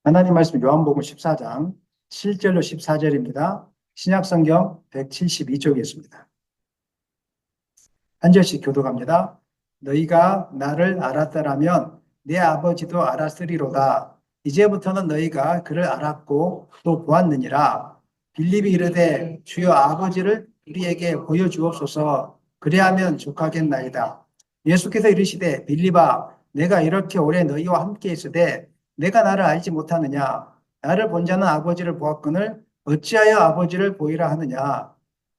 하나님 말씀 요한복음 14장 7절로 14절입니다. 신약성경 172쪽에 있습니다. 한 절씩 교독합니다. 너희가 나를 알았더라면 내 아버지도 알았으리로다. 이제부터는 너희가 그를 알았고 또 보았느니라. 빌립이 이르되 주여 아버지를 우리에게 보여주옵소서. 그리하면 족하겠나이다. 예수께서 이르시되 빌립아 내가 이렇게 오래 너희와 함께 있으되 내가 나를 알지 못하느냐. 나를 본 자는 아버지를 보았거늘 어찌하여 아버지를 보이라 하느냐.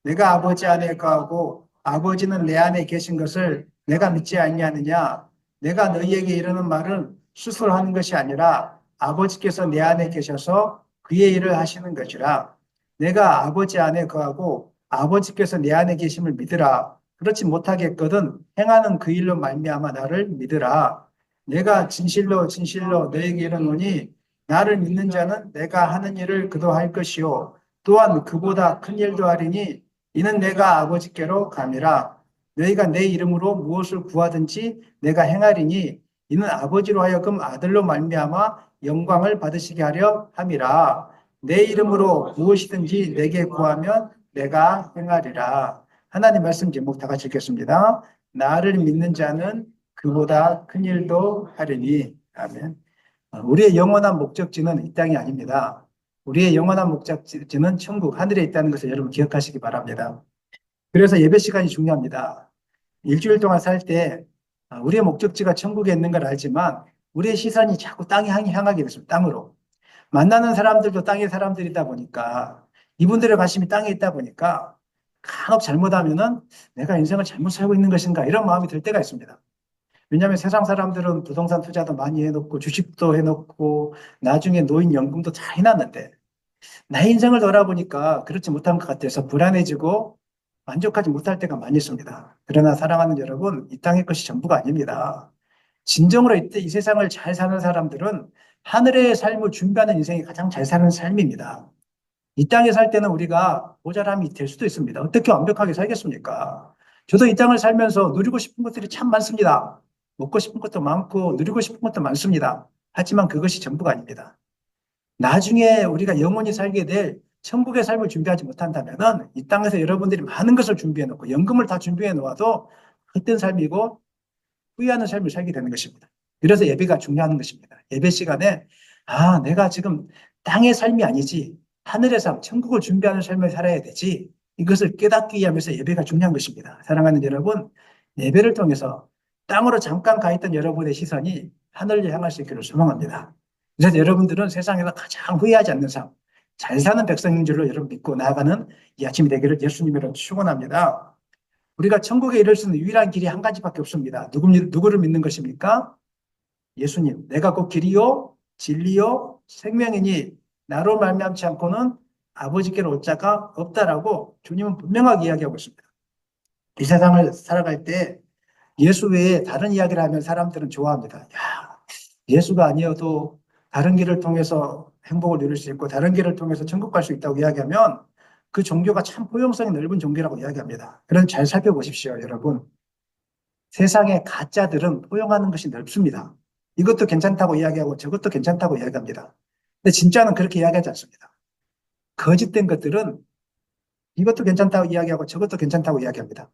내가 아버지 안에 거하고 아버지는 내 안에 계신 것을 내가 믿지 아니하느냐. 내가 너희에게 이르는 말은 스스로 하는 것이 아니라 아버지께서 내 안에 계셔서 그의 일을 하시는 것이라. 내가 아버지 안에 거하고 아버지께서 내 안에 계심을 믿으라. 그렇지 못하겠거든 행하는 그 일로 말미암아 나를 믿으라. 내가 진실로 진실로 너희에게 이르노니 나를 믿는 자는 내가 하는 일을 그도 할 것이요 또한 그보다 큰 일도 하리니 이는 내가 아버지께로 감이라. 너희가 내 이름으로 무엇을 구하든지 내가 행하리니 이는 아버지로 하여금 아들로 말미암아 영광을 받으시게 하려 함이라. 내 이름으로 무엇이든지 내게 구하면 내가 행하리라. 하나님 말씀 제목 다 같이 읽겠습니다. 나를 믿는 자는 그보다 큰 일도 하리니. 아멘. 우리의 영원한 목적지는 이 땅이 아닙니다. 우리의 영원한 목적지는 천국, 하늘에 있다는 것을 여러분 기억하시기 바랍니다. 그래서 예배 시간이 중요합니다. 일주일 동안 살 때 우리의 목적지가 천국에 있는 걸 알지만 우리의 시선이 자꾸 땅에 향하게 됐습니다. 땅으로. 만나는 사람들도 땅의 사람들이다 보니까 이분들의 관심이 땅에 있다 보니까 간혹 잘못하면은 내가 인생을 잘못 살고 있는 것인가 이런 마음이 들 때가 있습니다. 왜냐하면 세상 사람들은 부동산 투자도 많이 해놓고 주식도 해놓고 나중에 노인연금도 다 해놨는데 나의 인생을 돌아보니까 그렇지 못한 것 같아서 불안해지고 만족하지 못할 때가 많이 있습니다. 그러나 사랑하는 여러분, 이 땅의 것이 전부가 아닙니다. 진정으로 이 세상을 잘 사는 사람들은 하늘의 삶을 준비하는 인생이 가장 잘 사는 삶입니다. 이 땅에 살 때는 우리가 모자람이 될 수도 있습니다. 어떻게 완벽하게 살겠습니까? 저도 이 땅을 살면서 누리고 싶은 것들이 참 많습니다. 먹고 싶은 것도 많고 누리고 싶은 것도 많습니다. 하지만 그것이 전부가 아닙니다. 나중에 우리가 영원히 살게 될 천국의 삶을 준비하지 못한다면 이 땅에서 여러분들이 많은 것을 준비해 놓고 연금을 다 준비해 놓아도 헛된 삶이고 후회하는 삶을 살게 되는 것입니다. 그래서 예배가 중요한 것입니다. 예배 시간에 내가 지금 땅의 삶이 아니지 하늘의 삶, 천국을 준비하는 삶을 살아야 되지 이것을 깨닫기 위함에서 예배가 중요한 것입니다. 사랑하는 여러분, 예배를 통해서 땅으로 잠깐 가 있던 여러분의 시선이 하늘을 향할 수 있기를 소망합니다. 그래서 여러분들은 세상에서 가장 후회하지 않는 삶, 잘 사는 백성인 줄로 여러분 믿고 나아가는 이 아침이 되기를 예수님으로 축원합니다. 우리가 천국에 이를 수 있는 유일한 길이 한 가지밖에 없습니다. 누구를 믿는 것입니까? 예수님. 내가 곧 길이요, 진리요, 생명이니 나로 말미암지 않고는 아버지께로 올 자가 없다라고 주님은 분명하게 이야기하고 있습니다. 이 세상을 살아갈 때 예수 외에 다른 이야기를 하면 사람들은 좋아합니다. 야, 예수가 아니어도 다른 길을 통해서 행복을 누릴 수 있고 다른 길을 통해서 천국 갈 수 있다고 이야기하면 그 종교가 참 포용성이 넓은 종교라고 이야기합니다. 그래서 잘 살펴보십시오, 여러분. 세상의 가짜들은 포용하는 것이 넓습니다. 이것도 괜찮다고 이야기하고 저것도 괜찮다고 이야기합니다. 근데 진짜는 그렇게 이야기하지 않습니다. 거짓된 것들은 이것도 괜찮다고 이야기하고 저것도 괜찮다고 이야기합니다.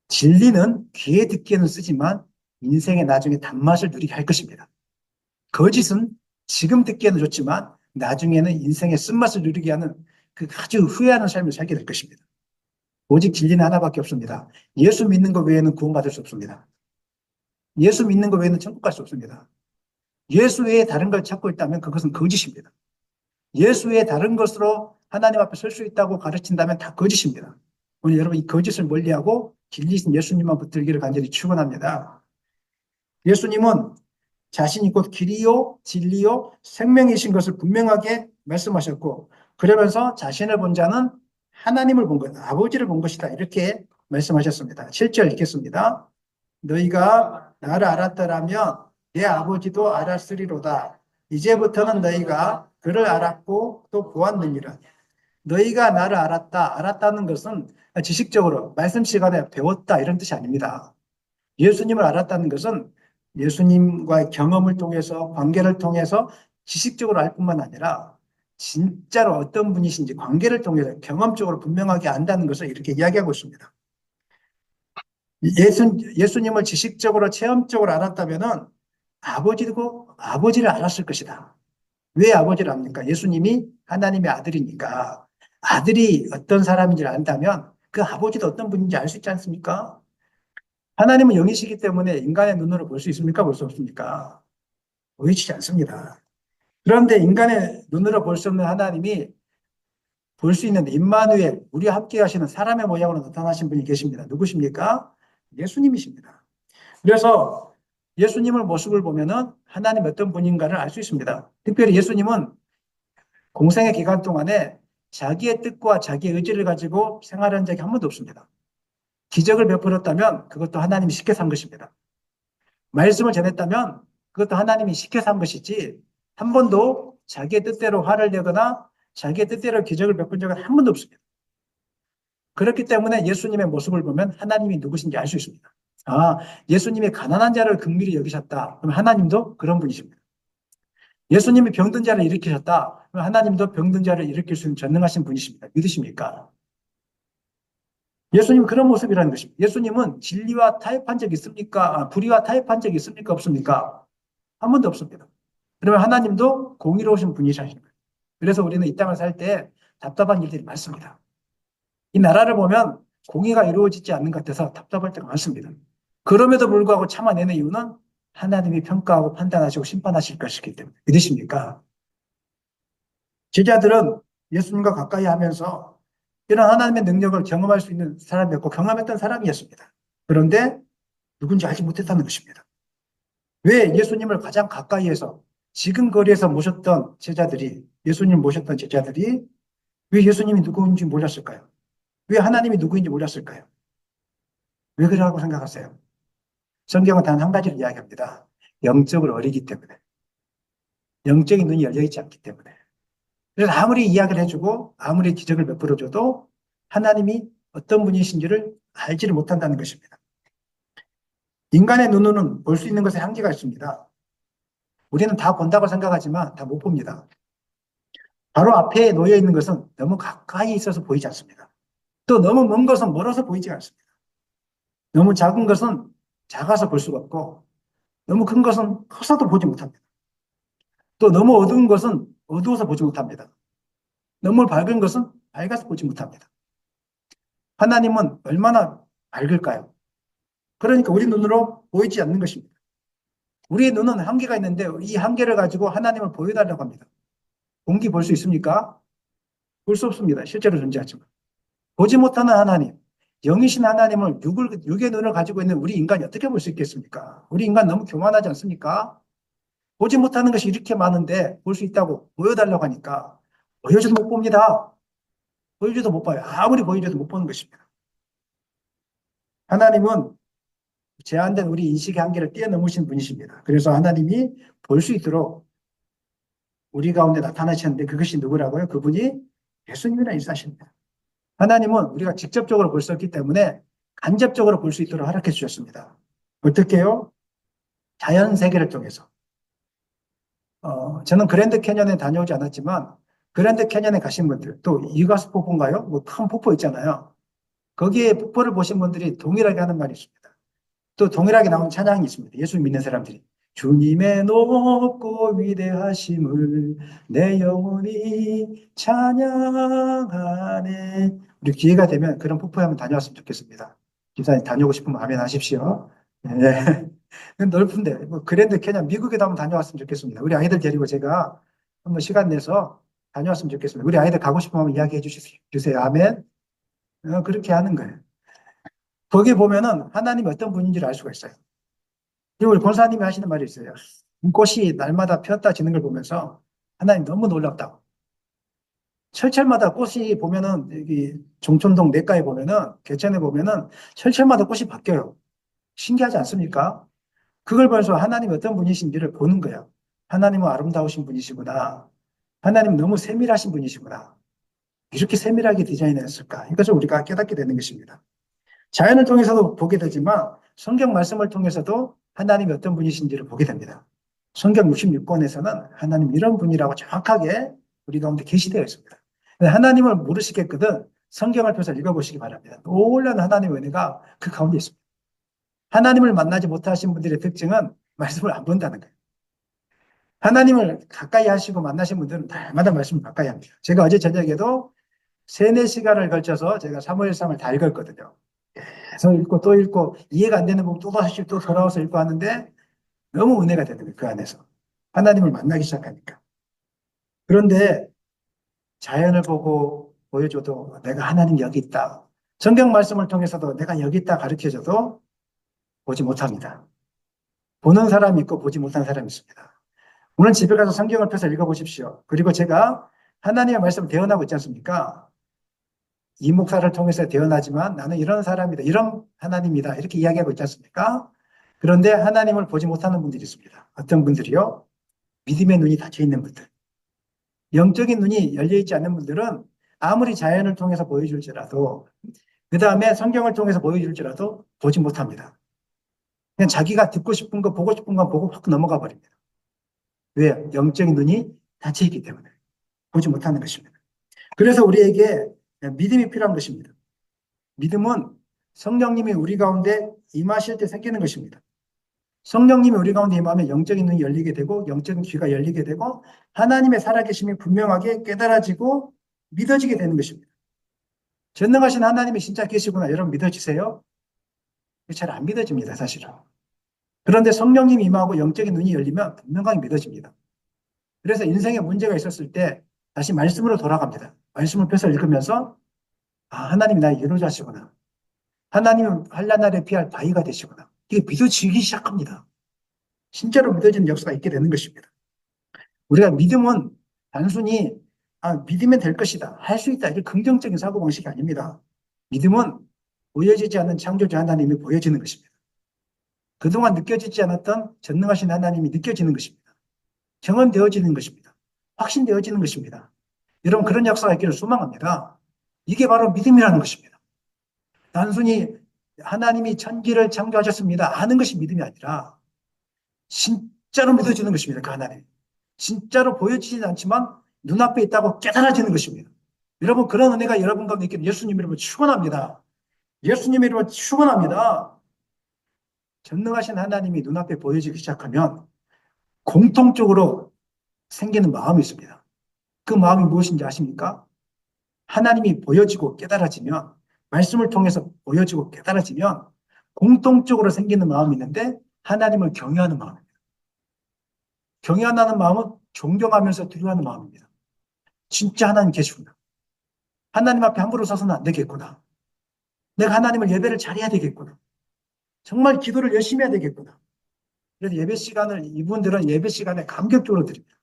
진리는 귀에 듣기에는 쓰지만 인생의 나중에 단맛을 누리게 할 것입니다. 거짓은 지금 듣기에는 좋지만 나중에는 인생의 쓴맛을 누리게 하는 그 아주 후회하는 삶을 살게 될 것입니다. 오직 진리는 하나밖에 없습니다. 예수 믿는 것 외에는 구원받을 수 없습니다. 예수 믿는 것 외에는 천국 갈 수 없습니다. 예수 외에 다른 걸 찾고 있다면 그것은 거짓입니다. 예수 외에 다른 것으로 하나님 앞에 설 수 있다고 가르친다면 다 거짓입니다. 오늘 여러분 이 거짓을 멀리하고 진리신 예수님만 붙들기를 간절히 축원합니다. 예수님은 자신이 곧 길이요 진리요 생명이신 것을 분명하게 말씀하셨고 그러면서 자신을 본 자는 하나님을 본 것, 아버지를 본 것이다 이렇게 말씀하셨습니다. 7절 읽겠습니다. 너희가 나를 알았더라면 내 아버지도 알았으리로다. 이제부터는 너희가 그를 알았고 또 보았느니라. 너희가 나를 알았다는 것은 지식적으로 말씀 시간에 배웠다 이런 뜻이 아닙니다. 예수님을 알았다는 것은 예수님과의 경험을 통해서 관계를 통해서 지식적으로 알 뿐만 아니라 진짜로 어떤 분이신지 관계를 통해서 경험적으로 분명하게 안다는 것을 이렇게 이야기하고 있습니다. 예수님을 지식적으로 체험적으로 알았다면은 아버지를 알았을 것이다. 왜 아버지를 압니까? 예수님이 하나님의 아들이니까 아들이 어떤 사람인지를 안다면 그 아버지도 어떤 분인지 알 수 있지 않습니까? 하나님은 영이시기 때문에 인간의 눈으로 볼 수 있습니까? 볼 수 없습니까? 보이지 않습니다. 그런데 인간의 눈으로 볼 수 없는 하나님이 볼 수 있는 임마누엘, 우리와 함께 하시는 사람의 모양으로 나타나신 분이 계십니다. 누구십니까? 예수님이십니다. 그래서 예수님의 모습을 보면은 하나님 어떤 분인가를 알 수 있습니다. 특별히 예수님은 공생의 기간 동안에 자기의 뜻과 자기의 의지를 가지고 생활한 적이 한 번도 없습니다. 기적을 베풀었다면 그것도 하나님이 시켜서 한 것입니다. 말씀을 전했다면 그것도 하나님이 시켜서 한 것이지 한 번도 자기의 뜻대로 화를 내거나 자기의 뜻대로 기적을 베푼 적은 한 번도 없습니다. 그렇기 때문에 예수님의 모습을 보면 하나님이 누구신지 알 수 있습니다. 아, 예수님이 가난한 자를 긍휼히 여기셨다. 그럼 하나님도 그런 분이십니다. 예수님이 병든 자를 일으키셨다. 그럼 하나님도 병든 자를 일으킬 수 있는 전능하신 분이십니다. 믿으십니까? 예수님 그런 모습이라는 것입니다. 예수님은 진리와 타협한 적 있습니까? 불의와 타협한 적 있습니까? 없습니까? 한 번도 없습니다. 그러면 하나님도 공의로우신 분이시는 거예요. 그래서 우리는 이 땅을 살 때 답답한 일들이 많습니다. 이 나라를 보면 공의가 이루어지지 않는 것 같아서 답답할 때가 많습니다. 그럼에도 불구하고 참아내는 이유는 하나님이 평가하고 판단하시고 심판하실 것이기 때문에. 믿으십니까? 제자들은 예수님과 가까이 하면서 이런 하나님의 능력을 경험할 수 있는 사람이었고 경험했던 사람이었습니다. 그런데 누군지 알지 못했다는 것입니다. 왜 예수님을 가장 가까이에서 지금 거리에서 모셨던 제자들이 예수님 모셨던 제자들이 왜 예수님이 누구인지 몰랐을까요? 왜 하나님이 누구인지 몰랐을까요? 왜 그러라고 생각하세요? 성경은 단 한 가지를 이야기합니다. 영적으로 어리기 때문에. 영적인 눈이 열려있지 않기 때문에. 그래서 아무리 이야기를 해주고 아무리 기적을 베풀어줘도 하나님이 어떤 분이신지를 알지를 못한다는 것입니다. 인간의 눈으로는 볼 수 있는 것에 한계가 있습니다. 우리는 다 본다고 생각하지만 다 못 봅니다. 바로 앞에 놓여 있는 것은 너무 가까이 있어서 보이지 않습니다. 또 너무 먼 것은 멀어서 보이지 않습니다. 너무 작은 것은 작아서 볼 수가 없고 너무 큰 것은 커서도 보지 못합니다. 또 너무 어두운 것은 어두워서 보지 못합니다. 너무 밝은 것은 밝아서 보지 못합니다. 하나님은 얼마나 밝을까요? 그러니까 우리 눈으로 보이지 않는 것입니다. 우리의 눈은 한계가 있는데 이 한계를 가지고 하나님을 보여달라고 합니다. 공기 볼 수 있습니까? 볼 수 없습니다. 실제로 존재하지만. 보지 못하는 하나님, 영이신 하나님을 육의 눈을 가지고 있는 우리 인간이 어떻게 볼 수 있겠습니까? 우리 인간 너무 교만하지 않습니까? 보지 못하는 것이 이렇게 많은데 볼 수 있다고 보여달라고 하니까 보여줘도 못 봅니다. 보여줘도 못 봐요. 아무리 보여줘도 못 보는 것입니다. 하나님은 제한된 우리 인식의 한계를 뛰어넘으신 분이십니다. 그래서 하나님이 볼 수 있도록 우리 가운데 나타나셨는데 그것이 누구라고요? 그분이 예수님이라 일사십니다. 하나님은 우리가 직접적으로 볼 수 없기 때문에 간접적으로 볼 수 있도록 허락해 주셨습니다. 어떻게요? 자연 세계를 통해서. 저는 그랜드 캐년에 다녀오지 않았지만 그랜드 캐년에 가신 분들, 또 이가수 폭포인가요? 뭐 큰 폭포 있잖아요. 거기에 폭포를 보신 분들이 동일하게 하는 말이 있습니다. 또 동일하게 나오는 찬양이 있습니다. 예수 믿는 사람들이. 주님의 높고 위대하심을 내 영혼이 찬양하네. 우리 기회가 되면 그런 폭포에 한번 다녀왔으면 좋겠습니다. 집사님 다녀오고 싶으면 아멘 하십시오. 네. 넓은데, 뭐 그랜드 캐년 미국에도 한번 다녀왔으면 좋겠습니다. 우리 아이들 데리고 제가 한번 시간 내서 다녀왔으면 좋겠습니다. 우리 아이들 가고 싶으면 한번 이야기해 주세요. 아멘. 그렇게 하는 거예요. 거기 보면은 하나님이 어떤 분인지를 알 수가 있어요. 그리고 우리 권사님이 하시는 말이 있어요. 꽃이 날마다 피었다 지는 걸 보면서 하나님 너무 놀랍다고. 철철마다 꽃이 보면은 여기 종촌동 내과에 보면은 개천에 보면은 철철마다 꽃이 바뀌어요. 신기하지 않습니까? 그걸 보면서 하나님이 어떤 분이신지를 보는 거예요. 하나님은 아름다우신 분이시구나. 하나님 너무 세밀하신 분이시구나. 이렇게 세밀하게 디자인했을까? 이것을 우리가 깨닫게 되는 것입니다. 자연을 통해서도 보게 되지만 성경 말씀을 통해서도 하나님이 어떤 분이신지를 보게 됩니다. 성경 66권에서는 하나님 이런 분이라고 정확하게 우리 가운데 계시되어 있습니다. 하나님을 모르시겠거든 성경을 펴서 읽어보시기 바랍니다. 놀라운 하나님의 은혜가 그 가운데 있습니다. 하나님을 만나지 못하신 분들의 특징은 말씀을 안 본다는 거예요. 하나님을 가까이 하시고 만나신 분들은 날마다 말씀을 가까이 합니다. 제가 어제 저녁에도 3, 4시간을 걸쳐서 제가 사무엘상을 다 읽었거든요. 계속 읽고 또 읽고 이해가 안 되는 부분 또 다시 또 돌아와서 읽고 하는데 너무 은혜가 되는 거예요. 그 안에서. 하나님을 만나기 시작하니까. 그런데 자연을 보고 보여줘도 내가 하나님 여기 있다. 성경 말씀을 통해서도 내가 여기 있다 가르쳐줘도 보지 못합니다. 보는 사람이 있고 보지 못하는 사람이 있습니다. 오늘 집에 가서 성경을 펴서 읽어보십시오. 그리고 제가 하나님의 말씀을 대언하고 있지 않습니까? 이 목사를 통해서 대언하지만 나는 이런 사람이다. 이런 하나님이다. 이렇게 이야기하고 있지 않습니까? 그런데 하나님을 보지 못하는 분들이 있습니다. 어떤 분들이요? 믿음의 눈이 닫혀 있는 분들. 영적인 눈이 열려 있지 않는 분들은 아무리 자연을 통해서 보여줄지라도 그 다음에 성경을 통해서 보여줄지라도 보지 못합니다. 그냥 자기가 듣고 싶은 거 보고 싶은 거 보고 확 넘어가 버립니다. 왜요? 영적인 눈이 닫혀 있기 때문에 보지 못하는 것입니다. 그래서 우리에게 믿음이 필요한 것입니다. 믿음은 성령님이 우리 가운데 임하실 때 생기는 것입니다. 성령님이 우리 가운데 임하면 영적인 눈이 열리게 되고 영적인 귀가 열리게 되고 하나님의 살아계심이 분명하게 깨달아지고 믿어지게 되는 것입니다. 전능하신 하나님이 진짜 계시구나. 여러분 믿어지세요? 잘 안 믿어집니다, 사실은. 그런데 성령님이 임하고 영적인 눈이 열리면 분명하게 믿어집니다. 그래서 인생에 문제가 있었을 때 다시 말씀으로 돌아갑니다. 말씀을 펴서 읽으면서 하나님이 나의 위로자시구나. 하나님은 한란 아래 피할 바위가 되시구나. 이게 믿어지기 시작합니다. 진짜로 믿어지는 역사가 있게 되는 것입니다. 우리가 믿음은 단순히 믿으면 될 것이다. 할 수 있다. 이런 긍정적인 사고방식이 아닙니다. 믿음은 보여지지 않는 창조주 하나님이 보여지는 것입니다. 그동안 느껴지지 않았던 전능하신 하나님이 느껴지는 것입니다. 경험되어지는 것입니다. 확신되어지는 것입니다. 여러분 그런 역사가 있기를 소망합니다. 이게 바로 믿음이라는 것입니다. 단순히 하나님이 천지를 창조하셨습니다. 아는 것이 믿음이 아니라 진짜로 믿어지는 것입니다. 그 하나님. 진짜로 보여지진 않지만 눈앞에 있다고 깨달아지는 것입니다. 여러분 그런 은혜가 여러분 가운데 있기를 예수님 이름으로 축원합니다. 예수님 이름으로 축원합니다. 전능하신 하나님이 눈앞에 보여지기 시작하면 공통적으로 생기는 마음이 있습니다. 그 마음이 무엇인지 아십니까? 하나님이 보여지고 깨달아지면 말씀을 통해서 보여지고 깨달아지면 공통적으로 생기는 마음이 있는데 하나님을 경외하는 마음입니다. 경외한다는 마음은 존경하면서 두려워하는 마음입니다. 진짜 하나님 계시구나. 하나님 앞에 함부로 서서는 안 되겠구나. 내가 하나님을 예배를 잘해야 되겠구나. 정말 기도를 열심히 해야 되겠구나. 그래서 예배 시간을 이분들은 예배 시간에 감격적으로 드립니다.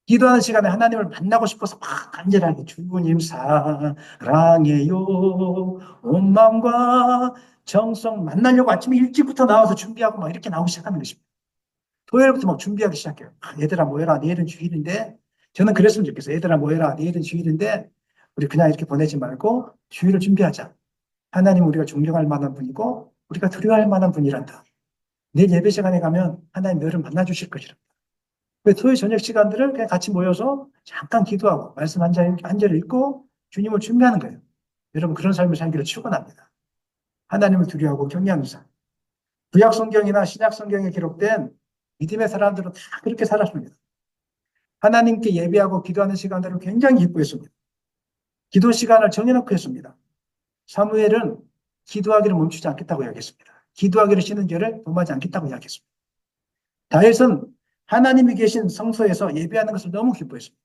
기도하는 시간에 하나님을 만나고 싶어서 막 간절하게 주님 사랑해요. 온 마음과 정성 만나려고 아침에 일찍부터 나와서 준비하고 막 이렇게 나오기 시작하는 것입니다. 토요일부터 막 준비하기 시작해요. 얘들아 모여라. 내일은 주일인데 저는 그랬으면 좋겠어요. 얘들아 모여라. 내일은 주일인데 우리 그냥 이렇게 보내지 말고 주일을 준비하자. 하나님 우리가 존경할 만한 분이고 우리가 두려워할 만한 분이란다. 내일 예배 시간에 가면 하나님 너를 만나 주실 것이란다. 토요일 저녁 시간들을 그냥 같이 모여서 잠깐 기도하고 말씀 한 절 읽고 주님을 준비하는 거예요. 여러분 그런 삶을 살기를 축원합니다. 하나님을 두려워하고 경외하는 삶. 구약 성경이나 신약 성경에 기록된 믿음의 사람들은 다 그렇게 살았습니다. 하나님께 예배하고 기도하는 시간들을 굉장히 기뻐했습니다. 기도 시간을 정해놓고 했습니다. 사무엘은 기도하기를 멈추지 않겠다고 이야기했습니다. 기도하기를 쉬는 죄를 범하지 않겠다고 이야기했습니다. 다윗은 하나님이 계신 성소에서 예배하는 것을 너무 기뻐했습니다.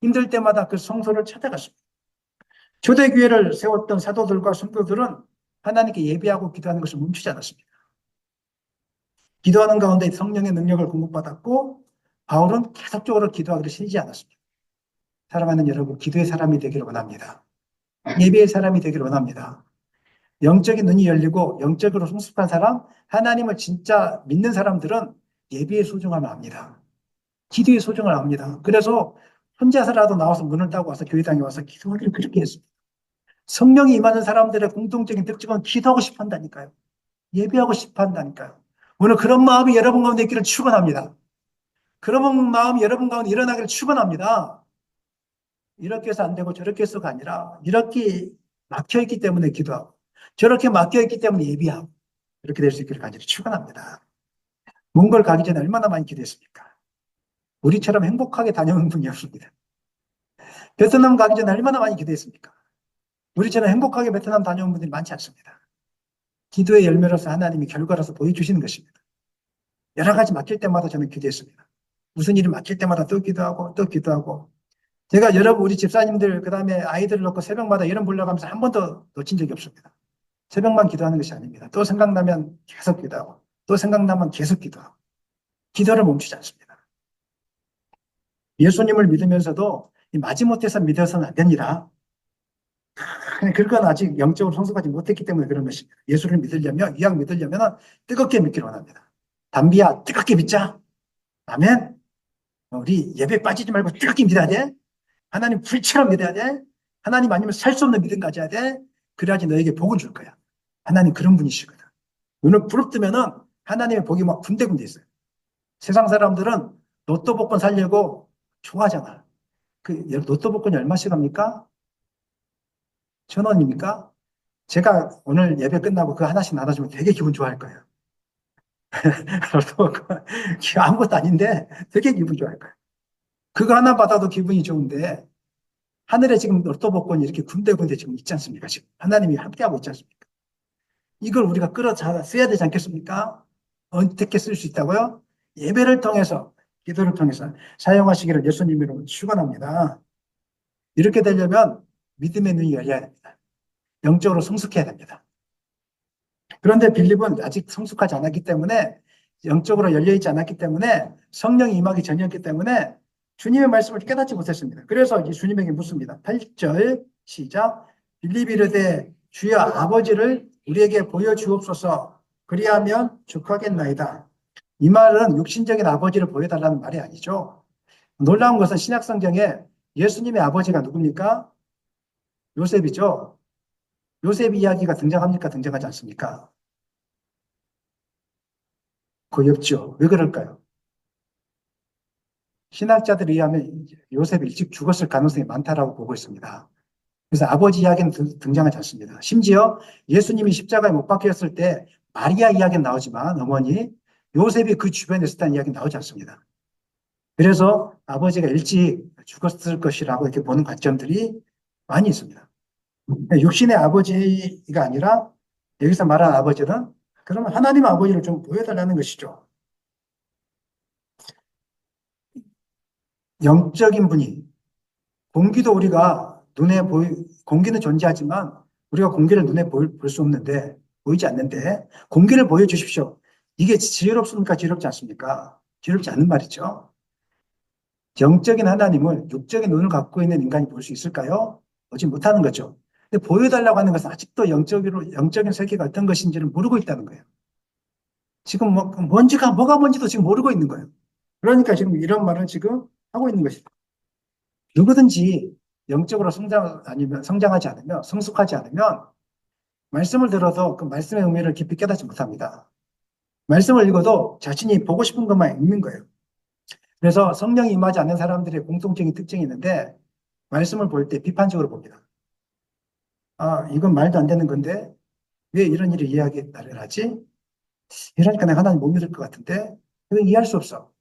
힘들 때마다 그 성소를 찾아갔습니다. 초대교회를 세웠던 사도들과 성도들은 하나님께 예배하고 기도하는 것을 멈추지 않았습니다. 기도하는 가운데 성령의 능력을 공급받았고 바울은 계속적으로 기도하기를 쉬지 않았습니다. 사랑하는 여러분, 기도의 사람이 되기를 원합니다. 예배의 사람이 되기를 원합니다. 영적인 눈이 열리고 영적으로 성숙한 사람, 하나님을 진짜 믿는 사람들은 예배의 소중함을 압니다. 기도의 소중함을 압니다. 그래서 혼자서라도 나와서 문을 따고 와서 교회당에 와서 기도하기를 그렇게 했습니다. 성령이 임하는 사람들의 공통적인 특징은 기도하고 싶어 한다니까요. 예배하고 싶어 한다니까요. 오늘 그런 마음이 여러분 가운데 있기를 축원합니다. 그런 마음이 여러분 가운데 일어나기를 축원합니다. 이렇게 해서 안 되고 저렇게 해서가 아니라 이렇게 막혀있기 때문에 기도하고 저렇게 막혀있기 때문에 예비하고 이렇게 될 수 있기를 간절히 축원합니다. 몽골 가기 전에 얼마나 많이 기도했습니까? 우리처럼 행복하게 다녀온 분이 없습니다. 베트남 가기 전에 얼마나 많이 기도했습니까? 우리처럼 행복하게 베트남 다녀온 분들이 많지 않습니다. 기도의 열매로서 하나님이 결과로서 보여주시는 것입니다. 여러 가지 막힐 때마다 저는 기도했습니다. 무슨 일이 막힐 때마다 또 기도하고 또 기도하고 제가 여러분 우리 집사님들 그다음에 아이들을 놓고 새벽마다 이런 불러가면서 한 번도 놓친 적이 없습니다. 새벽만 기도하는 것이 아닙니다. 또 생각나면 계속 기도하고 또 생각나면 계속 기도하고 기도를 멈추지 않습니다. 예수님을 믿으면서도 마지못해서 믿어서는 안 됩니다. 그건 아직 영적으로 성숙하지 못했기 때문에 그런 것입니다. 예수를 믿으려면 이왕 믿으려면 뜨겁게 믿기를 원합니다. 담비야 뜨겁게 믿자. 아멘. 우리 예배 빠지지 말고 뜨겁게 믿어야 돼. 하나님 불처럼 믿어야 돼. 하나님 아니면 살 수 없는 믿음 가져야 돼. 그래야지 너에게 복을 줄 거야. 하나님 그런 분이시거든. 눈을 부릅뜨면은 하나님의 복이 막 군데군데 있어요. 세상 사람들은 로또 복권 살려고 좋아하잖아. 그 로또 복권이 얼마씩 합니까? 1,000원입니까? 제가 오늘 예배 끝나고 그 하나씩 나눠주면 되게 기분 좋아할 거예요. 로또 복권 아무것도 아닌데 되게 기분 좋아할 거예요. 그거 하나 받아도 기분이 좋은데 하늘에 지금 로또 복권이 이렇게 군데군데 지금 있지 않습니까? 지금 하나님이 함께하고 있지 않습니까? 이걸 우리가 끌어다 써야 되지 않겠습니까? 어떻게 쓸 수 있다고요? 예배를 통해서, 기도를 통해서 사용하시기를 예수님으로 축원합니다. 이렇게 되려면 믿음의 눈이 열려야 됩니다. 영적으로 성숙해야 됩니다. 그런데 빌립은 아직 성숙하지 않았기 때문에 영적으로 열려있지 않았기 때문에 성령이 임하기 전이었기 때문에 주님의 말씀을 깨닫지 못했습니다. 그래서 이제 주님에게 묻습니다. 8절 시작. 빌립이 이르되 주여 아버지를 우리에게 보여주옵소서 그리하면 족하겠나이다. 이 말은 육신적인 아버지를 보여달라는 말이 아니죠. 놀라운 것은 신약성경에 예수님의 아버지가 누굽니까? 요셉이죠. 요셉 이야기가 등장합니까? 등장하지 않습니까? 거의 없죠. 왜 그럴까요? 신학자들에 의하면 요셉이 일찍 죽었을 가능성이 많다라고 보고 있습니다. 그래서 아버지 이야기는 등장하지 않습니다. 심지어 예수님이 십자가에 못 박혔을 때 마리아 이야기는 나오지만 어머니, 요셉이 그 주변에 있었다는 이야기는 나오지 않습니다. 그래서 아버지가 일찍 죽었을 것이라고 이렇게 보는 관점들이 많이 있습니다. 육신의 아버지가 아니라 여기서 말하는 아버지는 그러면 하나님 아버지를 좀 보여달라는 것이죠. 영적인 분이 공기도 우리가 공기는 존재하지만 우리가 공기를 눈에 볼 수 없는데 보이지 않는데 공기를 보여주십시오. 이게 지혜롭습니까? 지혜롭지 않습니까? 지혜롭지 않는 말이죠. 영적인 하나님을 육적인 눈을 갖고 있는 인간이 볼 수 있을까요? 보지 못하는 거죠. 근데 보여달라고 하는 것은 아직도 영적인 세계가 어떤 것인지를 모르고 있다는 거예요. 지금 뭐가 뭔지도 지금 모르고 있는 거예요. 그러니까 지금 이런 말을 지금 하고 있는 것이죠. 누구든지 영적으로 성장하지 않으면, 성숙하지 않으면, 말씀을 들어도 그 말씀의 의미를 깊이 깨닫지 못합니다. 말씀을 읽어도 자신이 보고 싶은 것만 읽는 거예요. 그래서 성령이 임하지 않는 사람들의 공통적인 특징이 있는데, 말씀을 볼 때 비판적으로 봅니다. 아, 이건 말도 안 되는 건데, 왜 이런 일을 이야기를 하지? 이러니까 내가 하나님 못 믿을 것 같은데, 이건 이해할 수 없어.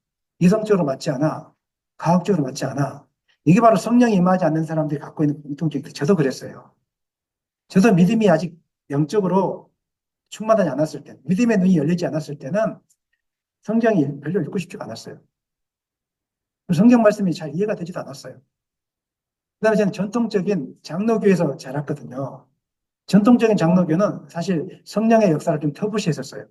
이성적으로 맞지 않아. 과학적으로 맞지 않아. 이게 바로 성령이 임하지 않는 사람들이 갖고 있는 공통적인, 저도 그랬어요. 저도 믿음이 아직 영적으로 충만하지 않았을 때, 믿음의 눈이 열리지 않았을 때는 성경이 별로 읽고 싶지가 않았어요. 성경 말씀이 잘 이해가 되지도 않았어요. 그다음에 저는 전통적인 장로교에서 자랐거든요. 전통적인 장로교는 사실 성령의 역사를 좀 터부시했었어요.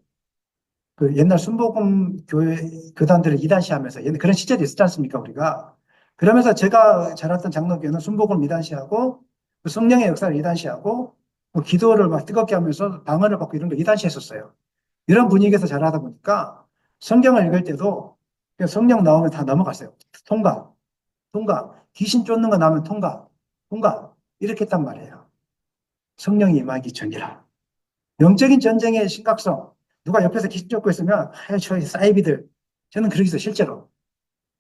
그 옛날 순복음 교회 교단들을 이단시하면서 그런 시절이 있었지 않습니까, 우리가? 그러면서 제가 자랐던 장로교는 순복음을 이단시하고 그 성령의 역사를 이단시하고 뭐 기도를 막 뜨겁게 하면서 방언을 받고 이런 거 이단시했었어요. 이런 분위기에서 자라다 보니까 성경을 읽을 때도 그냥 성령 나오면 다 넘어갔어요. 통과, 통과. 귀신 쫓는 거 나오면 통과, 통과. 이렇게 했단 말이에요. 성령이 임하기 전이라. 영적인 전쟁의 심각성. 누가 옆에서 귀신 쫓고 있으면, 아유, 저 사이비들. 저는 그러겠어요, 실제로.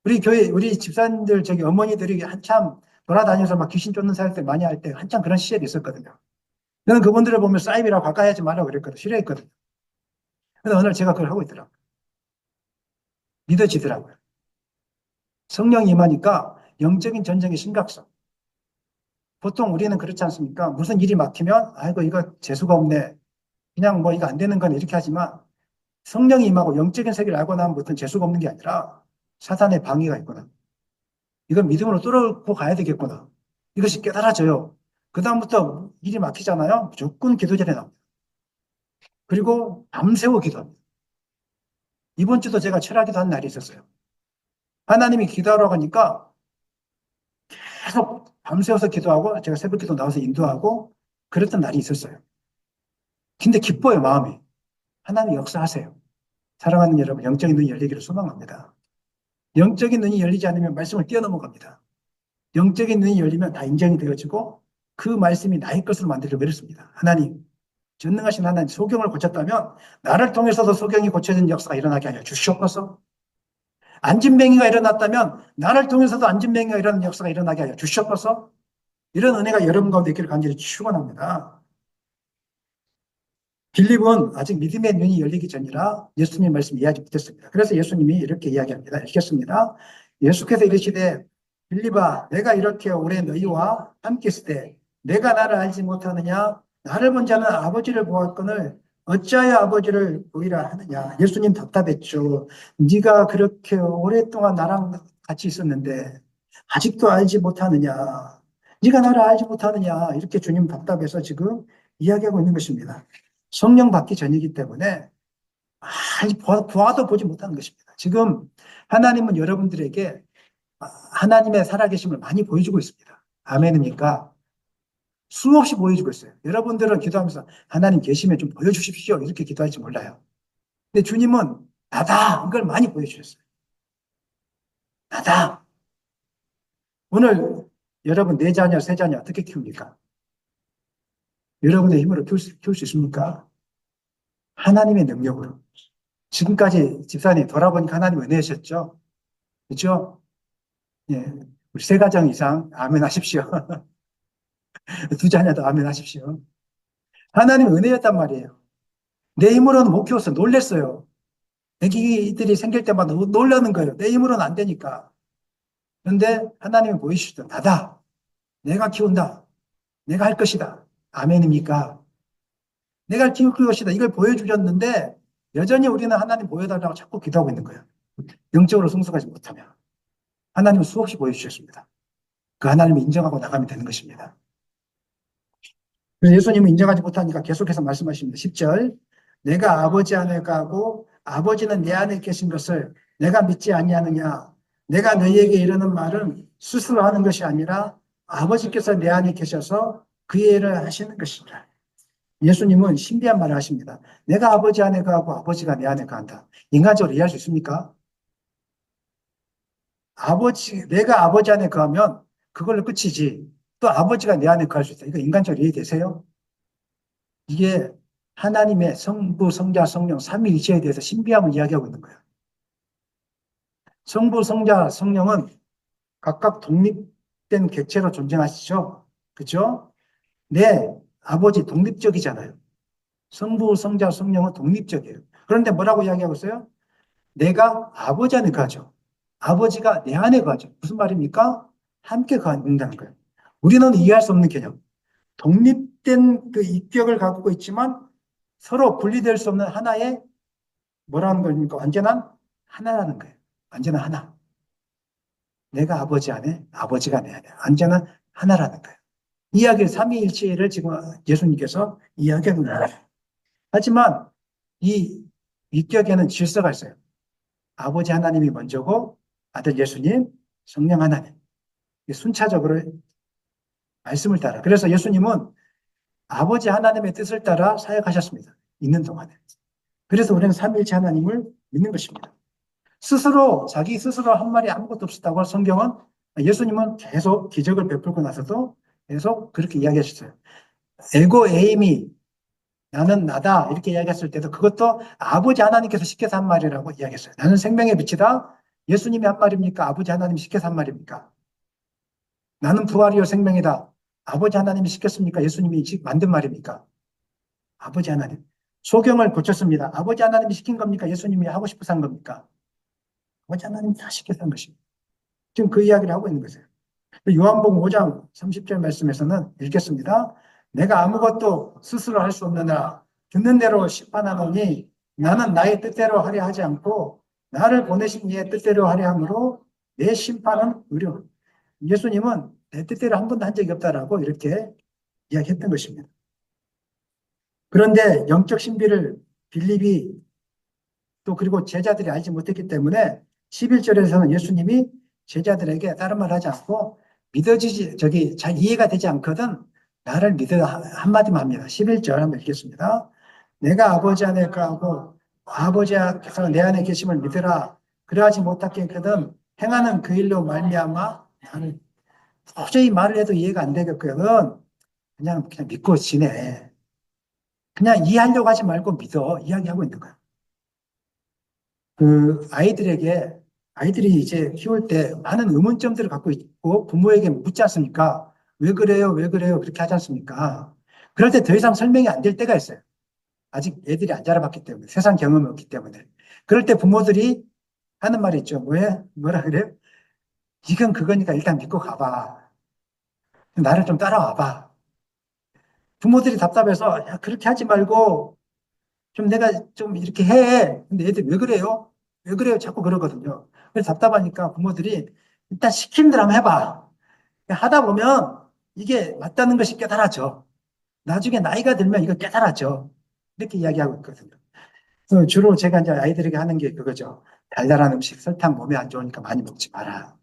우리 교회, 우리 집사님들, 저기 어머니들이 한참 돌아다니면서 막 귀신 쫓는 사역들 많이 할 때 한참 그런 시절이 있었거든요. 저는 그분들을 보면 사이비라고 가까이 하지 말라고 그랬거든요. 싫어했거든요. 근데 오늘 제가 그걸 하고 있더라고요. 믿어지더라고요. 성령이 임하니까 영적인 전쟁의 심각성. 보통 우리는 그렇지 않습니까? 무슨 일이 막히면, 아이고, 이거 재수가 없네. 그냥 뭐 이거 안 되는 거네. 이렇게 하지만 성령이 임하고 영적인 세계를 알고 나면 보통 재수가 없는 게 아니라 사탄의 방해가 있구나. 이걸 믿음으로 뚫고 가야 되겠구나. 이것이 깨달아져요. 그다음부터 일이 막히잖아요. 무조건 기도 전에 나옵니다. 그리고 밤새워 기도합니다. 이번 주도 제가 철학기도 한 날이 있었어요. 하나님이 기도하라고 하니까 계속 밤새워서 기도하고 제가 새벽 기도 나와서 인도하고 그랬던 날이 있었어요. 근데 기뻐요, 마음이. 하나님 역사하세요. 사랑하는 여러분, 영적인 눈이 열리기를 소망합니다. 영적인 눈이 열리지 않으면 말씀을 뛰어넘어갑니다. 영적인 눈이 열리면 다 인정이 되어지고 그 말씀이 나의 것으로 만들려고 그랬습니다. 하나님, 전능하신 하나님, 소경을 고쳤다면 나를 통해서도 소경이 고쳐진 역사가 일어나게 하여 주시옵소서. 안진뱅이가 일어났다면 나를 통해서도 안진뱅이가 일어나는 역사가 일어나게 하여 주시옵소서. 이런 은혜가 여러분 가운데 있기를 간절히 축원합니다. 빌립은 아직 믿음의 눈이 열리기 전이라 예수님 말씀 이해하지 못했습니다. 그래서 예수님이 이렇게 이야기합니다. 읽겠습니다. 예수께서 이르시되 빌립아 내가 이렇게 오래 너희와 함께 있을 때 내가 나를 알지 못하느냐 나를 본 자는 아버지를 보았거늘 어찌하여 아버지를 보이라 하느냐. 예수님 답답했죠. 네가 그렇게 오랫동안 나랑 같이 있었는데 아직도 알지 못하느냐. 네가 나를 알지 못하느냐. 이렇게 주님 답답해서 지금 이야기하고 있는 것입니다. 성령 받기 전이기 때문에 보아도 보지 못하는 것입니다. 지금 하나님은 여러분들에게 하나님의 살아계심을 많이 보여주고 있습니다. 아멘입니까? 수없이 보여주고 있어요. 여러분들은 기도하면서 하나님 계시면 좀 보여주십시오. 이렇게 기도할지 몰라요. 근데 주님은 나다. 이걸 많이 보여주셨어요. 나다. 오늘 여러분 네 자녀, 세 자녀 어떻게 키웁니까? 여러분의 힘으로 키울 수 있습니까? 하나님의 능력으로. 지금까지 집사님 돌아보니까 하나님 은혜하셨죠? 그렇죠? 예. 우리 세 가정 이상 아멘 하십시오. 두 자녀도 아멘 하십시오. 하나님 은혜였단 말이에요. 내 힘으로는 못 키웠어. 놀랬어요. 애기들이 생길 때마다 놀라는 거예요. 내 힘으로는 안 되니까. 그런데 하나님이 보여주시죠. 나다. 내가 키운다. 내가 할 것이다. 아멘입니까? 내가 키울 것이다. 이걸 보여주셨는데 여전히 우리는 하나님 보여달라고 자꾸 기도하고 있는 거예요. 영적으로 성숙하지 못하면. 하나님은 수없이 보여주셨습니다. 그 하나님을 인정하고 나가면 되는 것입니다. 그래서 예수님을 인정하지 못하니까 계속해서 말씀하십니다. 10절. 내가 아버지 안에 가고 아버지는 내 안에 계신 것을 내가 믿지 아니하느냐. 내가 너희에게 이르는 말은 스스로 하는 것이 아니라 아버지께서 내 안에 계셔서 그 일을 하시는 것이라. 예수님은 신비한 말을 하십니다. 내가 아버지 안에 가고 아버지가 내 안에 간다. 인간적으로 이해할 수 있습니까? 내가 아버지 안에 가면 그걸로 끝이지. 또 아버지가 내 안에 거할 수 있다. 이거 인간적으로 이해되세요? 이게 하나님의 성부, 성자, 성령, 삼위일체에 대해서 신비함을 이야기하고 있는 거예요. 성부, 성자, 성령은 각각 독립된 객체로 존재하시죠. 그렇죠? 내 아버지 독립적이잖아요. 성부, 성자, 성령은 독립적이에요. 그런데 뭐라고 이야기하고 있어요? 내가 아버지 안에 가죠. 아버지가 내 안에 가죠. 무슨 말입니까? 함께 간다는 거예요. 우리는 이해할 수 없는 개념. 독립된 그 인격을 갖고 있지만 서로 분리될 수 없는 하나의 뭐라는 겁니까? 완전한 하나라는 거예요. 완전한 하나. 내가 아버지 안에, 아버지가 내 안에. 완전한 하나라는 거예요. 이야기를 삼위일체를 지금 예수님께서 이야기하는 거예요. 하지만 이 인격에는 질서가 있어요. 아버지 하나님이 먼저고 아들 예수님, 성령 하나님. 순차적으로 말씀을 따라. 그래서 예수님은 아버지 하나님의 뜻을 따라 사역하셨습니다. 있는 동안에. 그래서 우리는 삼위일체 하나님을 믿는 것입니다. 자기 스스로 한 말이 아무것도 없었다고 성경은 예수님은 계속 기적을 베풀고 나서도 계속 그렇게 이야기하셨어요. 에고 에이미 나는 나다 이렇게 이야기했을 때도 그것도 아버지 하나님께서 시켜서 한 말이라고 이야기했어요. 나는 생명의 빛이다. 예수님이 한 말입니까? 아버지 하나님이 시켜서 한 말입니까? 나는 부활이요 생명이다. 아버지 하나님이 시켰습니까? 예수님이 만든 말입니까? 아버지 하나님. 소경을 고쳤습니다. 아버지 하나님이 시킨 겁니까? 예수님이 하고 싶어서 한 겁니까? 아버지 하나님이 다 시켜서 한 것입니다. 지금 그 이야기를 하고 있는 거예요. 요한복음 5장 30절 말씀에서는 읽겠습니다. 내가 아무것도 스스로 할 수 없느냐 듣는 대로 심판하노니 나는 나의 뜻대로 하려 하지 않고 나를 보내신 이의 뜻대로 하려 함으로 내 심판은 의료. 예수님은 내 뜻대로 한 번도 한 적이 없다라고 이렇게 이야기했던 것입니다. 그런데 영적 신비를 빌립이 또 그리고 제자들이 알지 못했기 때문에 11절에서는 예수님이 제자들에게 다른 말 하지 않고 잘 이해가 되지 않거든 나를 믿어 한마디만 합니다. 11절 한번 읽겠습니다. 내가 아버지 안에 거하고 아버지께서 내 안에 계심을 믿으라. 그러하지 못하겠거든 행하는 그 일로 말미암아 나는 도저히 말을 해도 이해가 안 되겠거든 그냥 믿고 지내. 그냥 이해하려고 하지 말고 믿어. 이야기하고 있는 거야. 그 아이들이 이제 키울 때 많은 의문점들을 갖고 있고 부모에게 묻지 않습니까? 왜 그래요? 왜 그래요? 그렇게 하지 않습니까? 그럴 때 더 이상 설명이 안 될 때가 있어요. 아직 애들이 안 자라봤기 때문에, 세상 경험이 없기 때문에. 그럴 때 부모들이 하는 말이 있죠. 뭐라 그래요? 이건 그거니까 일단 믿고 가봐. 나를 좀 따라와봐. 부모들이 답답해서 야, 그렇게 하지 말고 좀 내가 좀 이렇게 해. 근데 애들 왜 그래요? 왜 그래요? 자꾸 그러거든요. 그래서 답답하니까 부모들이 일단 시키는 대로 한번 해봐. 하다 보면 이게 맞다는 것이 깨달아져. 나중에 나이가 들면 이거 깨달아져. 이렇게 이야기하고 있거든요. 그래서 주로 제가 이제 아이들에게 하는 게 그거죠. 달달한 음식, 설탕 몸에 안 좋으니까 많이 먹지 마라.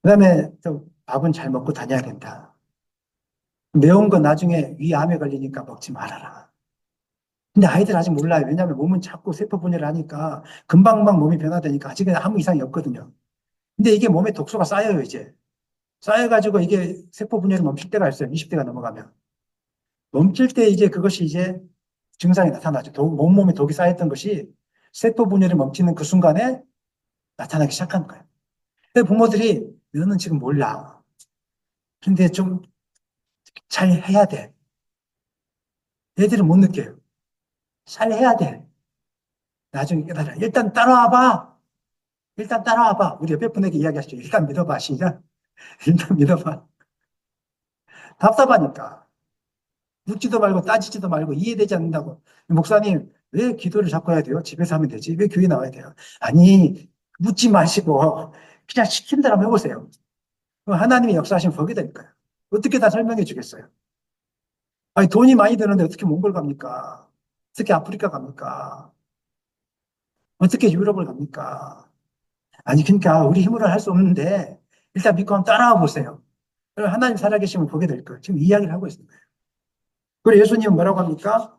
그 다음에 또 밥은 잘 먹고 다녀야 된다. 매운 거 나중에 위암에 걸리니까 먹지 말아라. 근데 아이들 아직 몰라요. 왜냐하면 몸은 자꾸 세포 분해를 하니까 금방금방 몸이 변화되니까 아직은 아무 이상이 없거든요. 근데 이게 몸에 독소가 쌓여요, 이제. 쌓여가지고 이게 세포 분해를 멈출 때가 있어요. 20대가 넘어가면. 멈출 때 이제 그것이 이제 증상이 나타나죠. 몸에 독이 쌓였던 것이 세포 분해를 멈추는 그 순간에 나타나기 시작하는 거예요. 근데 부모들이 너는 지금 몰라. 근데 좀 잘 해야 돼. 애들은 못 느껴요. 잘 해야 돼. 나중에 깨달아. 일단 따라와봐. 일단 따라와봐. 우리 옆에 분에게 이야기하시죠. 일단 믿어봐. 시작. 일단 믿어봐. 답답하니까. 묻지도 말고 따지지도 말고 이해되지 않는다고. 목사님, 왜 기도를 자꾸 해야 돼요? 집에서 하면 되지. 왜 교회 나와야 돼요? 아니, 묻지 마시고 그냥 시킨 대로 한번 해보세요. 하나님이 역사하시면 보게 되니까요. 어떻게 다 설명해 주겠어요? 아니, 돈이 많이 드는데 어떻게 몽골 갑니까? 어떻게 아프리카 갑니까? 어떻게 유럽을 갑니까? 아니, 그러니까 우리 힘으로 할 수 없는데 일단 믿고 한번 따라와 보세요. 그럼 하나님 살아계시면 보게 될 거예요. 지금 이야기를 하고 있는 거예요. 그리고 예수님은 뭐라고 합니까?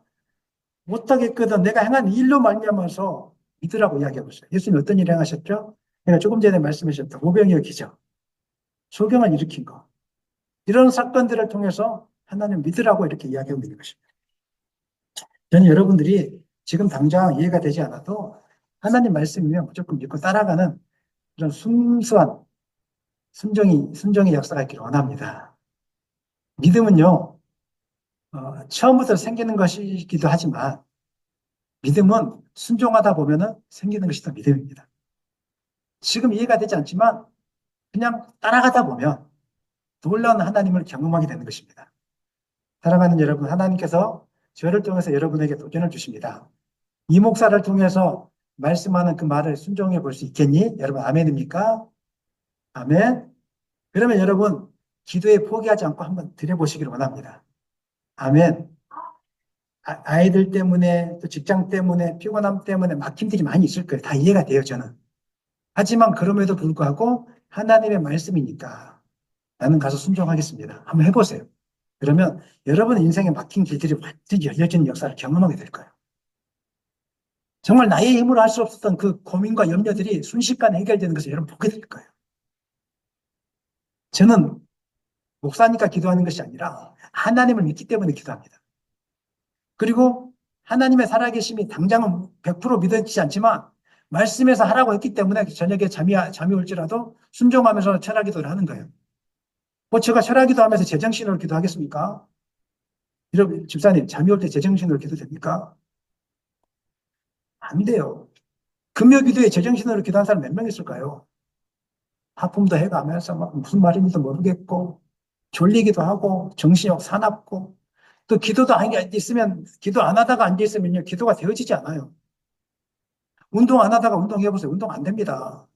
못하겠거든 내가 행한 일로 말미암아서 믿으라고 이야기하고 있어요. 예수님 어떤 일을 행하셨죠? 내가 조금 전에 말씀하셨던 오병이어 기적, 소경을 일으킨 거. 이런 사건들을 통해서 하나님 믿으라고 이렇게 이야기하고 있는 것입니다. 저는 여러분들이 지금 당장 이해가 되지 않아도 하나님 말씀이면 무조건 믿고 따라가는 그런 순수한 순종의 역사가 있기를 원합니다. 믿음은요, 처음부터 생기는 것이기도 하지만 믿음은 순종하다 보면은 생기는 것이 더 믿음입니다. 지금 이해가 되지 않지만 그냥 따라가다 보면 놀라운 하나님을 경험하게 되는 것입니다. 사랑하는 여러분, 하나님께서 저를 통해서 여러분에게 도전을 주십니다. 이 목사를 통해서 말씀하는 그 말을 순종해 볼 수 있겠니? 여러분, 아멘입니까? 아멘. 그러면 여러분, 기도에 포기하지 않고 한번 드려보시기를 원합니다. 아멘. 아이들 때문에, 또 직장 때문에, 피곤함 때문에 막힘들이 많이 있을 거예요. 다 이해가 돼요, 저는. 하지만 그럼에도 불구하고 하나님의 말씀이니까 나는 가서 순종하겠습니다. 한번 해보세요. 그러면 여러분의 인생에 막힌 길들이 완전히 열려지는 역사를 경험하게 될 거예요. 정말 나의 힘으로 할 수 없었던 그 고민과 염려들이 순식간에 해결되는 것을 여러분 보게 될 거예요. 저는 목사니까 기도하는 것이 아니라 하나님을 믿기 때문에 기도합니다. 그리고 하나님의 살아계심이 당장은 100% 믿어지지 않지만 말씀에서 하라고 했기 때문에 저녁에 잠이 올지라도 순종하면서 철학기도를 하는 거예요. 뭐 제가 철학기도 하면서 제정신으로 기도하겠습니까? 여러분, 집사님, 잠이 올 때 제정신으로 기도 됩니까? 안 돼요. 금요기도에 제정신으로 기도한 사람 몇 명 있을까요? 하품도 해가면서 막 무슨 말인지도 모르겠고, 졸리기도 하고, 정신이 사납고, 또 기도도 있으면, 기도 안 하다가 앉아있으면요, 기도가 되어지지 않아요. 운동 안 하다가 운동해보세요. 운동 안 됩니다.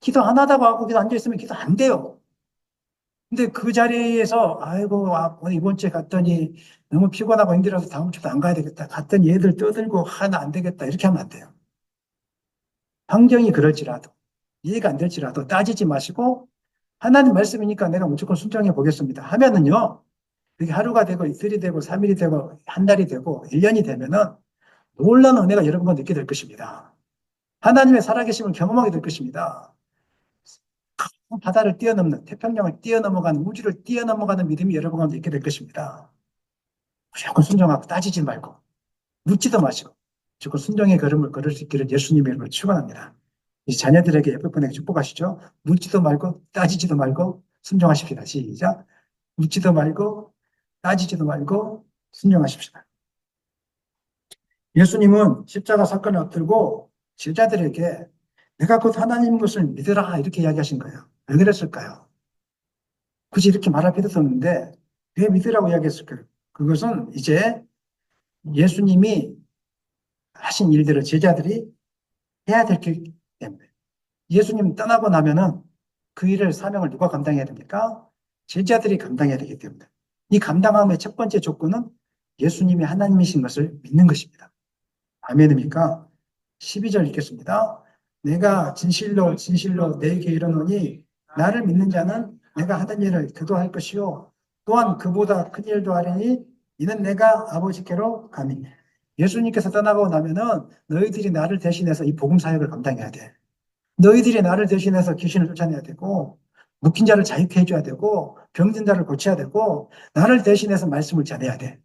기도 안 하다가 하고 기도 앉아있으면 기도 안 돼요. 근데 그 자리에서, 아이고, 오늘 이번 주에 갔더니 너무 피곤하고 힘들어서 다음 주도 안 가야 되겠다. 갔더니 얘들 떠들고, 하나 안 되겠다. 이렇게 하면 안 돼요. 환경이 그럴지라도, 이해가 안 될지라도 따지지 마시고, 하나님 말씀이니까 내가 무조건 순종해 보겠습니다. 하면은요, 그게 하루가 되고 이틀이 되고 3일이 되고 한 달이 되고 1년이 되면은 놀라운 은혜가 여러분과 느끼게 될 것입니다. 하나님의 살아계심을 경험하게 될 것입니다. 큰 바다를 뛰어넘는, 태평양을 뛰어넘어가는, 우주를 뛰어넘어가는 믿음이 여러분과 있게 될 것입니다. 무조건 순종하고 따지지 말고, 묻지도 마시고, 무조건 순종의 걸음을 걸을 수 있기를 예수님의 이름으로 축원합니다. 이 자녀들에게 옆에 분에게 축복하시죠. 묻지도 말고, 따지지도 말고, 순종하십시다. 시작. 묻지도 말고, 따지지도 말고, 순종하십시다. 예수님은 십자가 사건을 앞두고 제자들에게 내가 곧 하나님 것을 믿으라 이렇게 이야기하신 거예요. 왜 그랬을까요? 굳이 이렇게 말할 필요도 없는데 왜 믿으라고 이야기했을까요? 그것은 이제 예수님이 하신 일들을 제자들이 해야 될 길 때문에 예수님 떠나고 나면은 그 일을 사명을 누가 감당해야 됩니까? 제자들이 감당해야 되기 때문에 이 감당함의 첫 번째 조건은 예수님이 하나님이신 것을 믿는 것입니다. 아멘입니까? 12절 읽겠습니다. 내가 진실로 진실로 내게 이르노니 나를 믿는 자는 내가 하던 일을 그도 할 것이요 또한 그보다 큰 일도 하리니 이는 내가 아버지께로 가니. 예수님께서 떠나고 나면은 너희들이 나를 대신해서 이 복음 사역을 감당해야 돼. 너희들이 나를 대신해서 귀신을 쫓아내야 되고 묶인 자를 자유케 해줘야 되고 병든 자를 고쳐야 되고 나를 대신해서 말씀을 전해야 돼.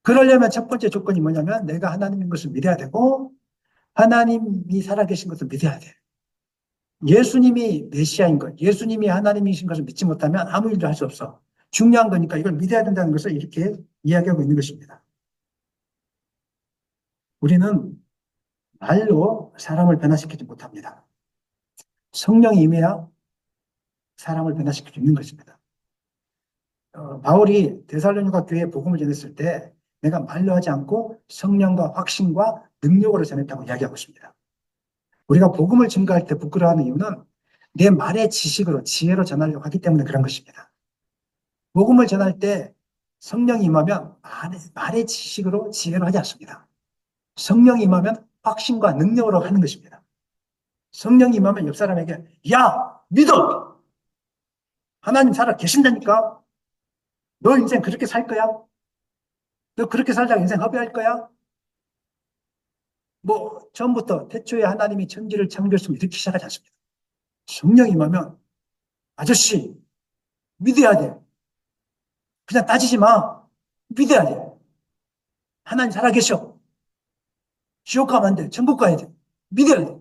그러려면 첫 번째 조건이 뭐냐면 내가 하나님인 것을 믿어야 되고 하나님이 살아계신 것을 믿어야 돼. 예수님이 메시아인 것, 예수님이 하나님이신 것을 믿지 못하면 아무 일도 할 수 없어. 중요한 거니까 이걸 믿어야 된다는 것을 이렇게 이야기하고 있는 것입니다. 우리는 말로 사람을 변화시키지 못합니다. 성령이 임해야 사람을 변화시킬 수 있는 것입니다. 바울이 데살로니가 교회에 복음을 전했을 때 내가 말로 하지 않고 성령과 확신과 능력으로 전했다고 이야기하고 있습니다. 우리가 복음을 증거할 때 부끄러워하는 이유는 내 말의 지식으로 지혜로 전하려고 하기 때문에 그런 것입니다. 복음을 전할 때 성령이 임하면 말의 지식으로 지혜로 하지 않습니다. 성령이 임하면 확신과 능력으로 하는 것입니다. 성령이 임하면 옆 사람에게 야 믿어! 하나님 살아 계신다니까? 너 인생 그렇게 살 거야? 너 그렇게 살다가 인생 허비할 거야? 뭐 처음부터 태초에 하나님이 천지를 창조했으면 이렇게 시작하지 않습니다. 성령이 임하면 아저씨 믿어야 돼. 그냥 따지지 마. 믿어야 돼. 하나님 살아계셔. 지옥 가면 안 돼. 천국 가야 돼. 믿어야 돼.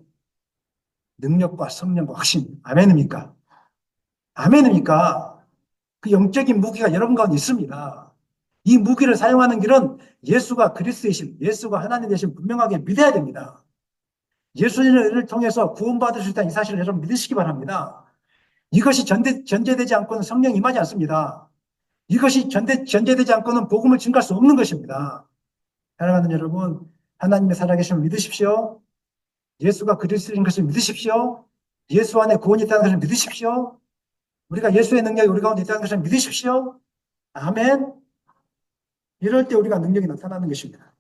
능력과 성령과 확신. 아멘입니까? 아멘입니까? 그 영적인 무기가 여러분 가운데 있습니다. 이 무기를 사용하는 길은 예수가 그리스도이신, 예수가 하나님 되신 분명하게 믿어야 됩니다. 예수님을 통해서 구원받을 수 있다는 이 사실을 여러분 믿으시기 바랍니다. 이것이 전제되지 않고는 성령 임하지 않습니다. 이것이 전제되지 않고는 복음을 증가할 수 없는 것입니다. 사랑하는 여러분, 하나님의 살아계심을 믿으십시오. 예수가 그리스도인 것을 믿으십시오. 예수 안에 구원이 있다는 것을 믿으십시오. 우리가 예수의 능력이 우리 가운데 있다는 것을 믿으십시오. 아멘. 이럴 때 우리가 능력이 나타나는 것입니다.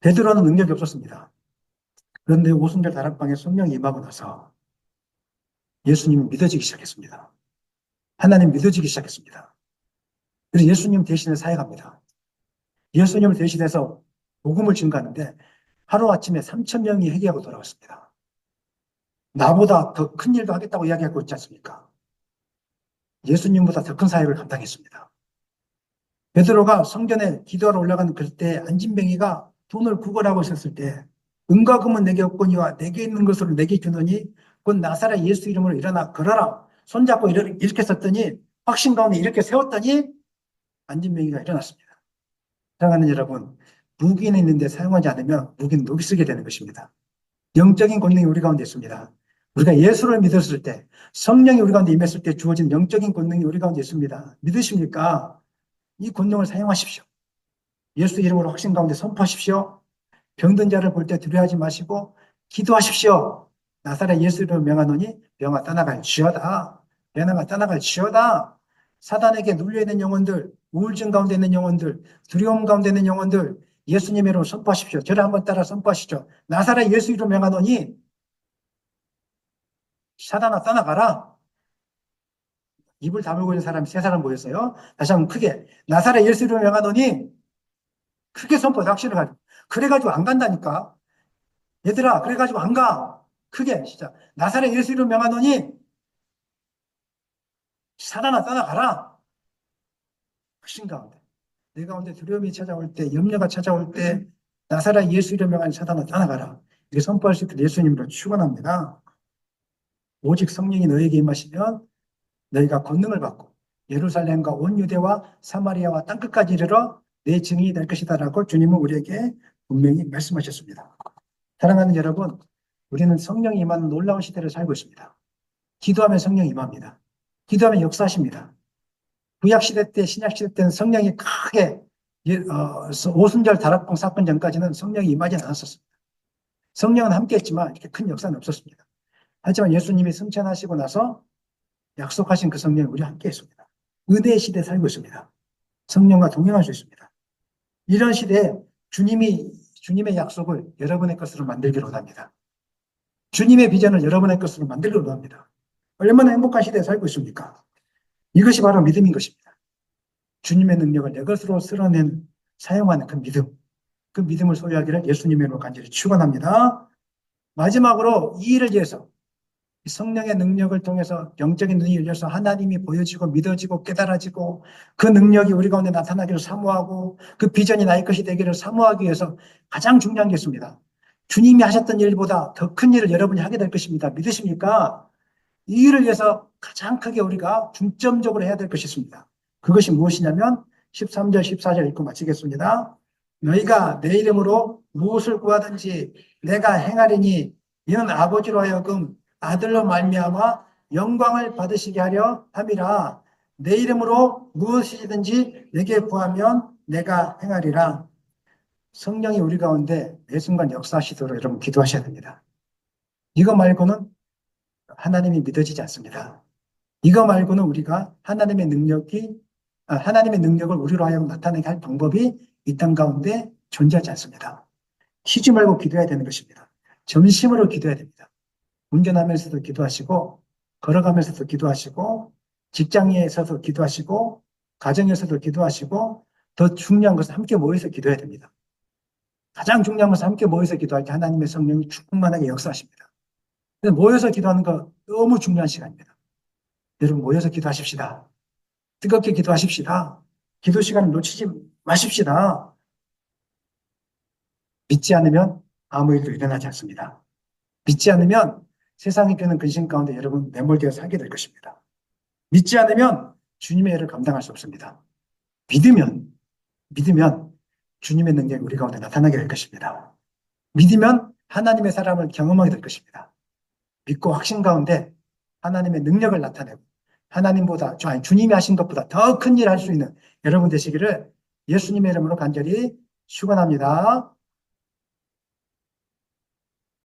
베드로는 능력이 없었습니다. 그런데 오순절 다락방에 성령이 임하고 나서 예수님이 믿어지기 시작했습니다. 하나님 믿어지기 시작했습니다. 그래서 예수님 대신에 사역합니다. 예수님을 대신해서 복음을 증거하는데 하루아침에 3,000명이 회개하고 돌아왔습니다. 나보다 더 큰 일도 하겠다고 이야기하고 있지 않습니까? 예수님보다 더 큰 사역을 감당했습니다. 베드로가 성전에 기도하러 올라가는 그때 안진뱅이가 돈을 구걸하고 있었을 때 은과 금은 내게 없거니와 내게 있는 것으로 내게 주노니 곧 나사렛 예수 이름으로 일어나 걸어라. 손잡고 이렇게 썼더니 확신 가운데 이렇게 세웠더니 안진뱅이가 일어났습니다. 사랑하는 여러분, 무기는 있는데 사용하지 않으면 무기는 녹이 쓰게 되는 것입니다. 영적인 권능이 우리 가운데 있습니다. 우리가 예수를 믿었을 때, 성령이 우리 가운데 임했을 때 주어진 영적인 권능이 우리 가운데 있습니다. 믿으십니까? 이 권능을 사용하십시오. 예수 이름으로 확신 가운데 선포하십시오. 병든 자를 볼 때 두려워하지 마시고 기도하십시오. 나사렛 예수 이름으로 명하노니 병아 떠나갈지어다. 병아 떠나갈지어다. 사단에게 눌려있는 영혼들, 우울증 가운데 있는 영혼들, 두려움 가운데 있는 영혼들, 예수님의 이름으로 선포하십시오. 저를 한번 따라 선포하시죠. 나사렛 예수 이름으로 명하노니 사단아 떠나가라. 입을 다물고 있는 사람이 세 사람 모였어요. 다시 한번 크게 나사렛 예수 이름으로 명하노니 크게 선포해 확신을 가지고. 그래가지고 안 간다니까. 얘들아 그래가지고 안 가. 크게 진짜 나사렛 예수 이름으로 명하노니 사단아 떠나가라. 확신 가운데 내 가운데 두려움이 찾아올 때, 염려가 찾아올 때 나사렛 예수 이름으로 명하니 사단아 떠나가라. 이렇게 선포할 수 있도록 예수님으로 축원합니다. 오직 성령이 너에게 임하시면 너희가 권능을 받고 예루살렘과 온 유대와 사마리아와 땅끝까지 이르러 내 증인이 될 것이다라고 주님은 우리에게 분명히 말씀하셨습니다. 사랑하는 여러분, 우리는 성령이 임하는 놀라운 시대를 살고 있습니다. 기도하면 성령이 임합니다. 기도하면 역사하십니다. 구약시대 때, 신약시대 때는 성령이 크게 오순절 다락방 사건 전까지는 성령이 임하지 않았었습니다. 성령은 함께했지만 이렇게 큰 역사는 없었습니다. 하지만 예수님이 승천하시고 나서 약속하신 그 성령이 우리와 함께했습니다. 은혜의 시대에 살고 있습니다. 성령과 동행할 수 있습니다. 이런 시대에 주님의 약속을 여러분의 것으로 만들기로 원합니다. 주님의 비전을 여러분의 것으로 만들기로 원합니다. 얼마나 행복한 시대에 살고 있습니까? 이것이 바로 믿음인 것입니다. 주님의 능력을 내 것으로 쓸어낸 사용하는 그 믿음, 그 믿음을 소유하기를 예수님의 이름으로 간절히 축원합니다. 마지막으로 이 일을 위해서 성령의 능력을 통해서 영적인 눈이 열려서 하나님이 보여지고 믿어지고 깨달아지고 그 능력이 우리 가운데 나타나기를 사모하고 그 비전이 나의 것이 되기를 사모하기 위해서 가장 중요한 게 있습니다. 주님이 하셨던 일보다 더 큰 일을 여러분이 하게 될 것입니다. 믿으십니까? 이 일을 위해서 가장 크게 우리가 중점적으로 해야 될 것이 있습니다. 그것이 무엇이냐면 13절 14절 읽고 마치겠습니다. 너희가 내 이름으로 무엇을 구하든지 내가 행하리니 이는 아버지로 하여금 아들로 말미암아 영광을 받으시게 하려 함이라. 내 이름으로 무엇이든지 내게 구하면 내가 행하리라. 성령이 우리 가운데 매 순간 역사하시도록 여러분 기도하셔야 됩니다. 이거 말고는 하나님이 믿어지지 않습니다. 이거 말고는 우리가 하나님의 능력을 우리로 하여금 나타내게 할 방법이 이 땅 가운데 존재하지 않습니다. 쉬지 말고 기도해야 되는 것입니다. 전심으로 기도해야 됩니다. 운전하면서도 기도하시고, 걸어가면서도 기도하시고, 직장에서도 기도하시고, 가정에서도 기도하시고, 더 중요한 것은 함께 모여서 기도해야 됩니다. 가장 중요한 것은 함께 모여서 기도할 때 하나님의 성령이 충만하게 역사하십니다. 모여서 기도하는 거 너무 중요한 시간입니다. 여러분 모여서 기도하십시다. 뜨겁게 기도하십시다. 기도 시간을 놓치지 마십시다. 믿지 않으면 아무 일도 일어나지 않습니다. 믿지 않으면 세상이 주는 근심 가운데 여러분 매몰되어 살게 될 것입니다. 믿지 않으면 주님의 일을 감당할 수 없습니다. 믿으면 주님의 능력이 우리 가운데 나타나게 될 것입니다. 믿으면 하나님의 사람을 경험하게 될 것입니다. 믿고 확신 가운데 하나님의 능력을 나타내고 주님이 하신 것보다 더 큰 일을 할 수 있는 여러분 되시기를 예수님의 이름으로 간절히 축원합니다.